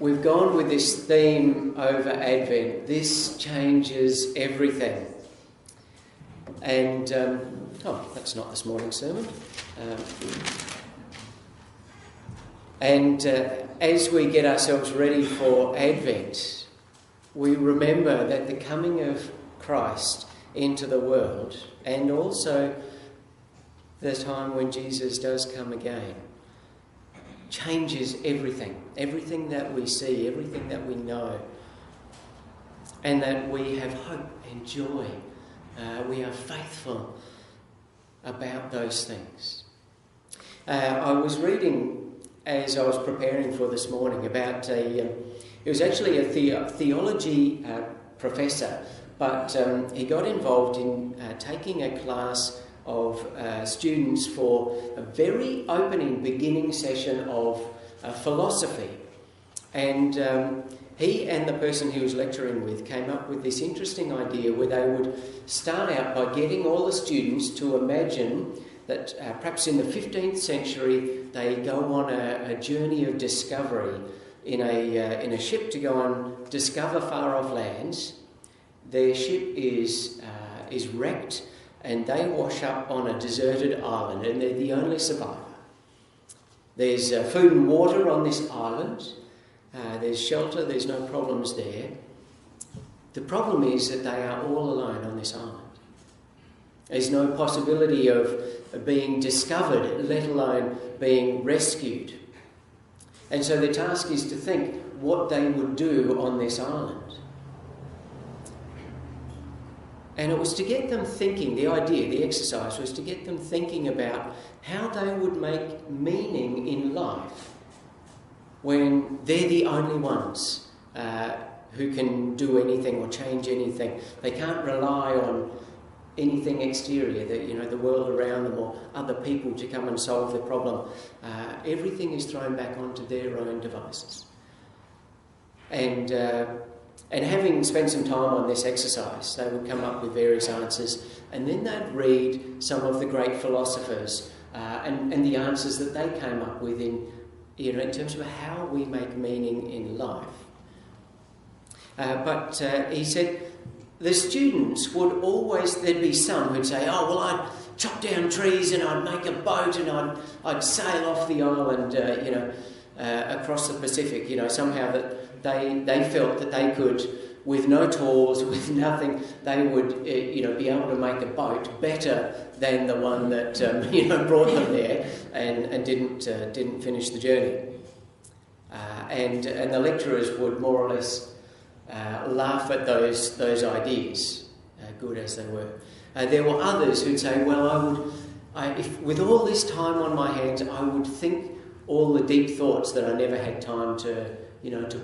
we've gone with this theme over Advent. This changes everything. And, that's not this morning's sermon. As we get ourselves ready for Advent, we remember that the coming of Christ into the world, and also the time when Jesus does come again, changes everything. Everything that we see, everything that we know. And that we have hope and joy. We are faithful about those things. I was reading, as I was preparing for this morning, about it was actually a theology professor, but he got involved in taking a class of students for a very opening beginning session of philosophy. And he and the person he was lecturing with came up with this interesting idea where they would start out by getting all the students to imagine that perhaps in the 15th century they go on a journey of discovery in a ship to go and discover far off lands. Their ship is wrecked and they wash up on a deserted island, and they're the only survivor. There's food and water on this island. There's shelter, there's no problems there. The problem is that they are all alone on this island. There's no possibility of being discovered, let alone being rescued. And so the task is to think what they would do on this island. And it was to get them thinking, the idea, the exercise was to get them thinking about how they would make meaning in life when they're the only ones who can do anything or change anything. They can't rely on anything exterior, the world around them or other people to come and solve the problem. Everything is thrown back onto their own devices. And having spent some time on this exercise, they would come up with various answers, and then they'd read some of the great philosophers and the answers that they came up with in terms of how we make meaning in life. But he said the students would always, there'd be some who'd say, I'd chop down trees and I'd make a boat and I'd sail off the island, across the Pacific, somehow that they felt that they could, with no tools, with nothing, they would, be able to make a boat better than the one that, brought them there and didn't finish the journey. And the lecturers would more or less laugh at those ideas, good as they were. There were others who'd say, if with all this time on my hands, I would think all the deep thoughts that I never had time to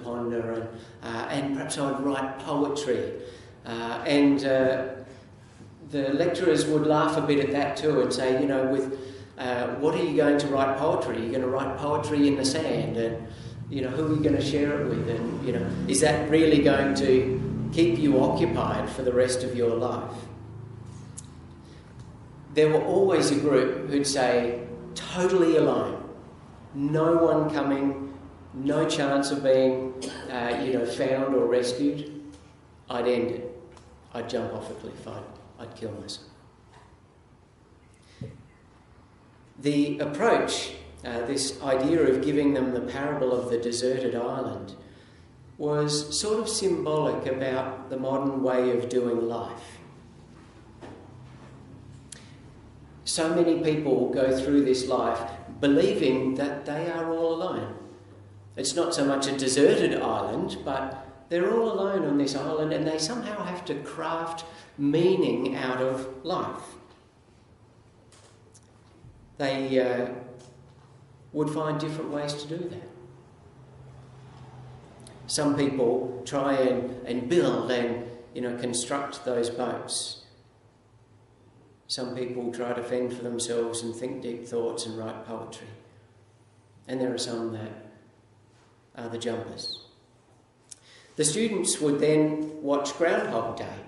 ponder, and perhaps I'd write poetry. And the lecturers would laugh a bit at that too and say, what are you going to write poetry? Are you going to write poetry in the sand? And, who are you going to share it with? And, is that really going to keep you occupied for the rest of your life? There were always a group who'd say, totally alone. No one coming, no chance of being, found or rescued. I'd end it. I'd jump off a cliff. I'd kill myself. The approach, this idea of giving them the parable of the deserted island, was sort of symbolic about the modern way of doing life. So many people go through this life believing that they are all alone. It's not so much a deserted island, but they're all alone on this island and they somehow have to craft meaning out of life. They would find different ways to do that. Some people try and build and construct those boats. Some people try to fend for themselves and think deep thoughts and write poetry. And there are some that are the jumpers. The students would then watch Groundhog Day.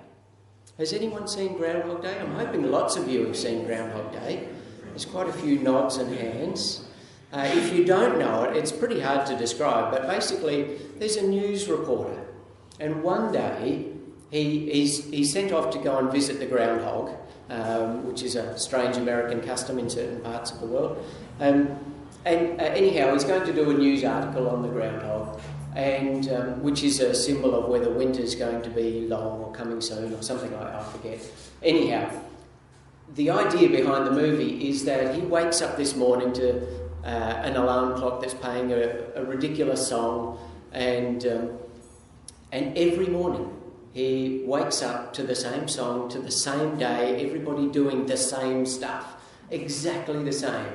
Has anyone seen Groundhog Day? I'm hoping lots of you have seen Groundhog Day. There's quite a few nods and hands. If you don't know it, it's pretty hard to describe, but basically there's a news reporter, and one day he's sent off to go and visit the groundhog, which is a strange American custom in certain parts of the world. Anyhow, he's going to do a news article on the groundhog, and which is a symbol of whether winter's going to be long or coming soon or something like that, I forget. Anyhow, the idea behind the movie is that he wakes up this morning to an alarm clock that's playing a ridiculous song, and every morning he wakes up to the same song, to the same day, everybody doing the same stuff, exactly the same.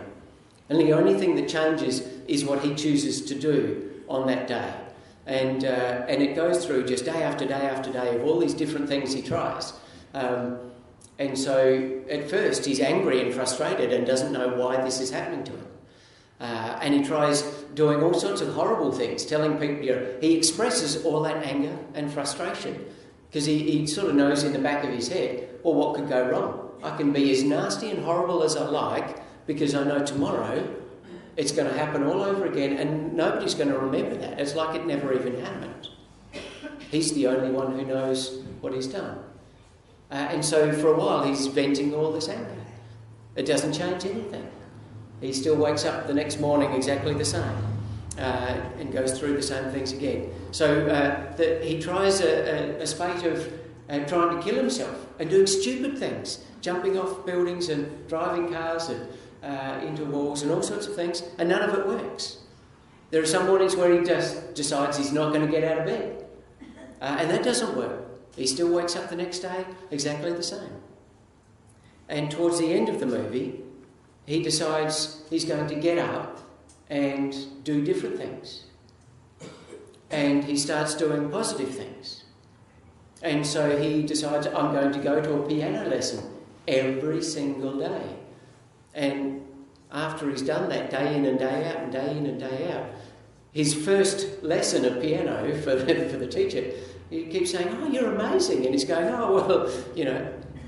And the only thing that changes is what he chooses to do on that day. And it goes through just day after day after day of all these different things he tries. And so at first he's angry and frustrated and doesn't know why this is happening to him. And he tries doing all sorts of horrible things, telling people, he expresses all that anger and frustration because he sort of knows in the back of his head, well, what could go wrong? I can be as nasty and horrible as I like because I know tomorrow it's going to happen all over again and nobody's going to remember that. It's like it never even happened. He's the only one who knows what he's done. And so for a while he's venting all this anger. It doesn't change anything. He still wakes up the next morning exactly the same and goes through the same things again. So he tries a spate of trying to kill himself and doing stupid things, jumping off buildings and driving cars and into walls and all sorts of things, and none of it works. There are some mornings where he just decides he's not going to get out of bed, and that doesn't work. He still wakes up the next day exactly the same. And towards the end of the movie, he decides he's going to get up and do different things. And he starts doing positive things. And so he decides, I'm going to go to a piano lesson every single day. And after he's done that day in and day out and day in and day out, his first lesson of piano for the teacher, he keeps saying, oh, you're amazing. And he's going, oh, well,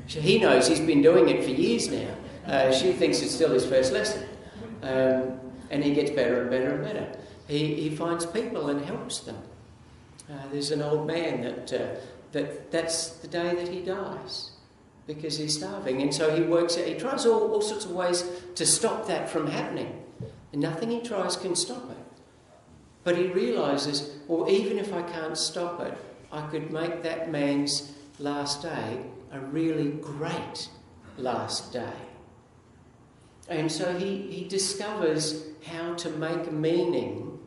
he knows he's been doing it for years now. She thinks it's still his first lesson. And he gets better and better and better. He finds people and helps them. There's an old man that's the day that he dies because he's starving. And so he tries all sorts of ways to stop that from happening. And nothing he tries can stop it. But he realises, well, even if I can't stop it, I could make that man's last day a really great last day. And so he discovers how to make meaning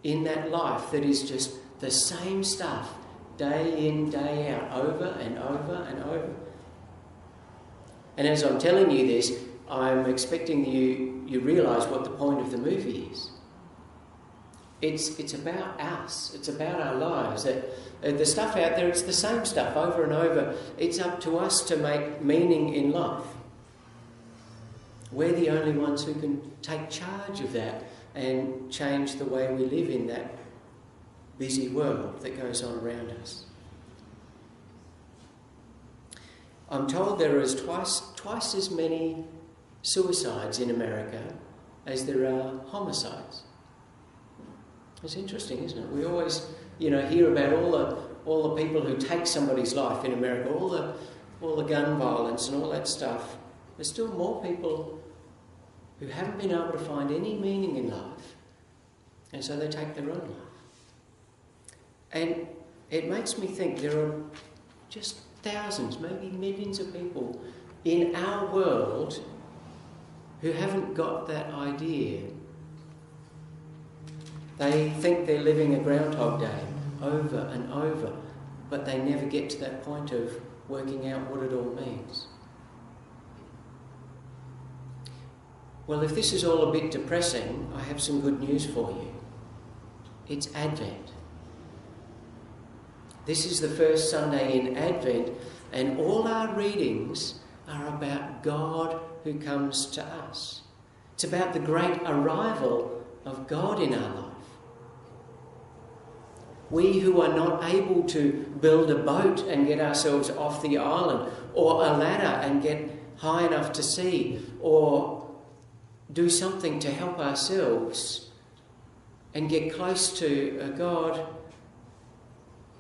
in that life that is just the same stuff day in, day out, over and over and over. And as I'm telling you this, I'm expecting you realise what the point of the movie is. It's about us. It's about our lives. The stuff out there, it's the same stuff over and over. It's up to us to make meaning in life. We're the only ones who can take charge of that and change the way we live in that busy world that goes on around us. I'm told there is twice as many suicides in America as there are homicides. It's interesting, isn't it? We always, hear about all the people who take somebody's life in America, all the gun violence and all that stuff. There's still more people who haven't been able to find any meaning in life, and so they take their own life. And it makes me think there are just thousands, maybe millions of people in our world who haven't got that idea. They think they're living a Groundhog Day over and over, but they never get to that point of working out what it all means. Well, if this is all a bit depressing, I have some good news for you. It's Advent. This is the first Sunday in Advent, and all our readings are about God who comes to us. It's about the great arrival of God in our life. We who are not able to build a boat and get ourselves off the island, or a ladder and get high enough to see, or do something to help ourselves and get close to a God,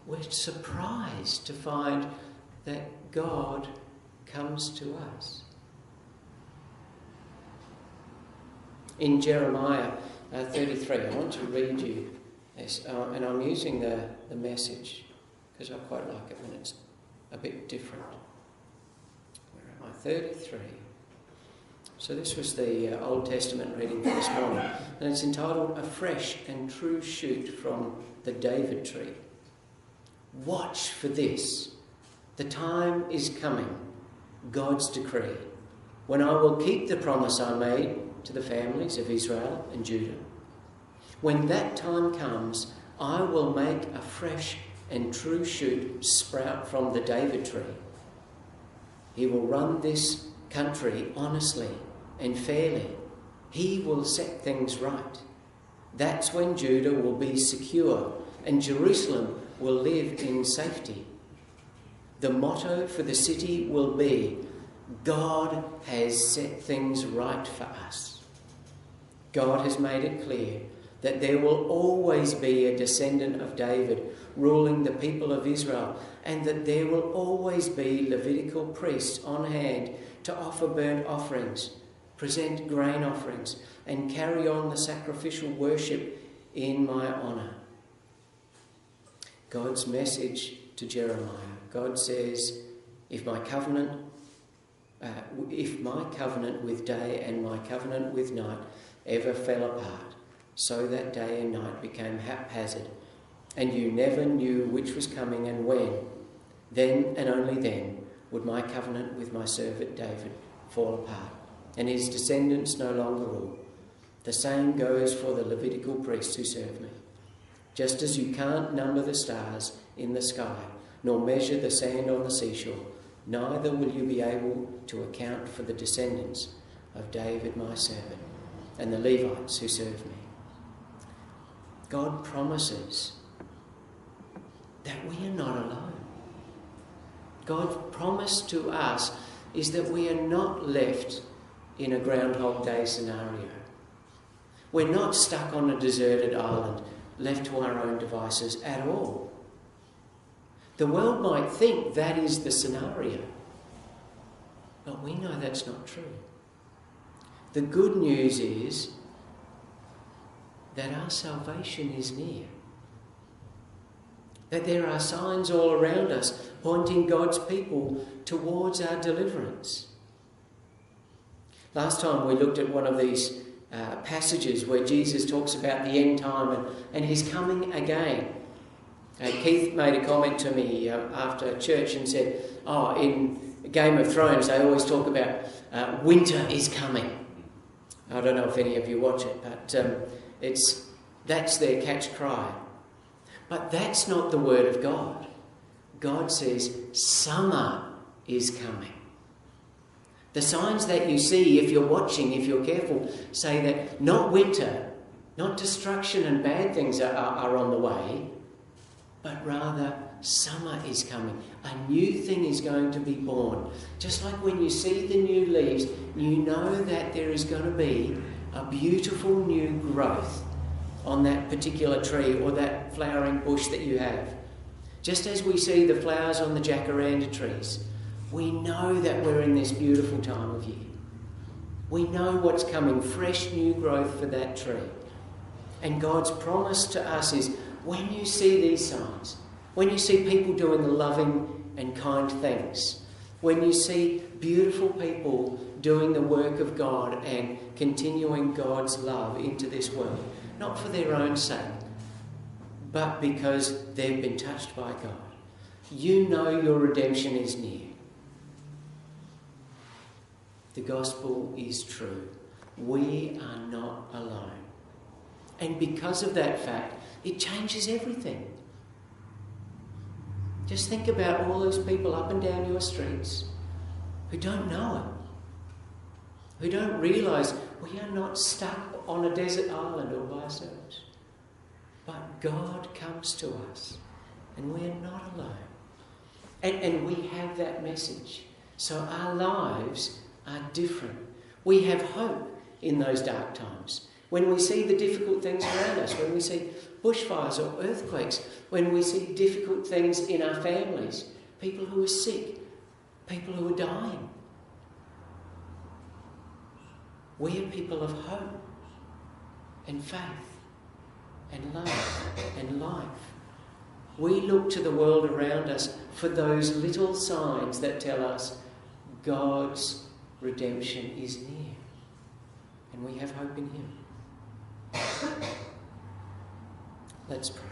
we're surprised to find that God comes to us. In Jeremiah 33, I want to read you this, and I'm using the Message because I quite like it when it's a bit different. Where am I? 33. So this was the Old Testament reading for this morning, and it's entitled, "A Fresh and True Shoot from the David Tree." Watch for this. The time is coming, God's decree, when I will keep the promise I made to the families of Israel and Judah. When that time comes, I will make a fresh and true shoot sprout from the David tree. He will run this country honestly and fairly. He will set things right. That's when Judah will be secure and Jerusalem will live in safety. The motto for the city will be, God has set things right for us. God has made it clear that there will always be a descendant of David ruling the people of Israel, and that there will always be Levitical priests on hand to offer burnt offerings, present grain offerings, and carry on the sacrificial worship in my honour. God's message to Jeremiah. God says, if my covenant with day and my covenant with night ever fell apart, so that day and night became haphazard, and you never knew which was coming and when, then and only then would my covenant with my servant David fall apart, and his descendants no longer rule. The same goes for the Levitical priests who serve me. Just as you can't number the stars in the sky, nor measure the sand on the seashore, neither will you be able to account for the descendants of David my servant and the Levites who serve me. God promises that we are not alone. God's promise to us is that we are not left in a Groundhog Day scenario. We're not stuck on a deserted island, left to our own devices at all. The world might think that is the scenario, but we know that's not true. The good news is that our salvation is near. That there are signs all around us pointing God's people towards our deliverance. Last time we looked at one of these passages where Jesus talks about the end time and his coming again. Keith made a comment to me after church and said, in Game of Thrones they always talk about winter is coming. I don't know if any of you watch it, but that's their catch cry. But that's not the word of God. God says summer is coming. The signs that you see, if you're watching, if you're careful, say that not winter, not destruction and bad things are on the way, but rather summer is coming. A new thing is going to be born. Just like when you see the new leaves, you know that there is going to be a beautiful new growth on that particular tree or that flowering bush that you have. Just as we see the flowers on the jacaranda trees, we know that we're in this beautiful time of year. We know what's coming, fresh new growth for that tree. And God's promise to us is, when you see these signs, when you see people doing the loving and kind things, when you see beautiful people doing the work of God and continuing God's love into this world, not for their own sake, but because they've been touched by God, you know your redemption is near. The gospel is true. We are not alone. And because of that fact, it changes everything. Just think about all those people up and down your streets who don't know Him, who don't realise we are not stuck on a desert island all by ourselves. But God comes to us and we are not alone. And we have that message. So our lives are different. We have hope in those dark times. When we see the difficult things around us, when we see bushfires or earthquakes, when we see difficult things in our families, people who are sick, people who are dying. We are people of hope and faith and love and life. We look to the world around us for those little signs that tell us God's redemption is near, and we have hope in Him. Let's pray.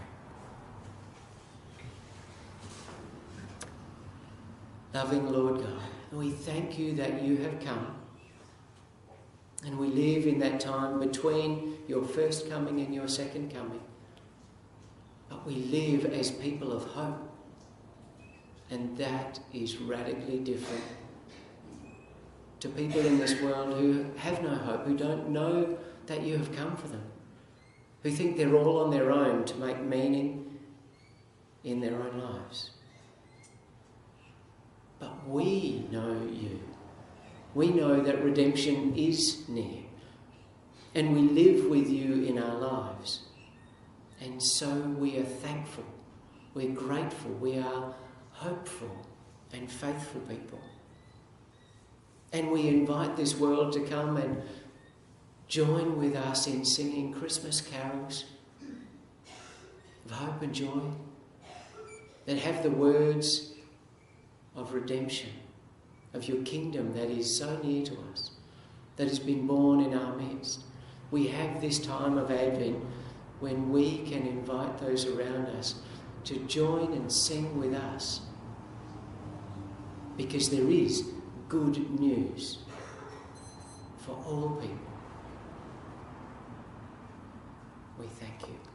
Loving Lord God, we thank you that you have come, and we live in that time between your first coming and your second coming. But we live as people of hope, and that is radically different to people in this world who have no hope, who don't know that you have come for them, who think they're all on their own to make meaning in their own lives. But we know you. We know that redemption is near, and we live with you in our lives. And so we are thankful, we're grateful, we are hopeful and faithful people. And we invite this world to come and join with us in singing Christmas carols of hope and joy that have the words of redemption, of your kingdom that is so near to us, that has been born in our midst. We have this time of Advent when we can invite those around us to join and sing with us, because there is good news for all people. We thank you.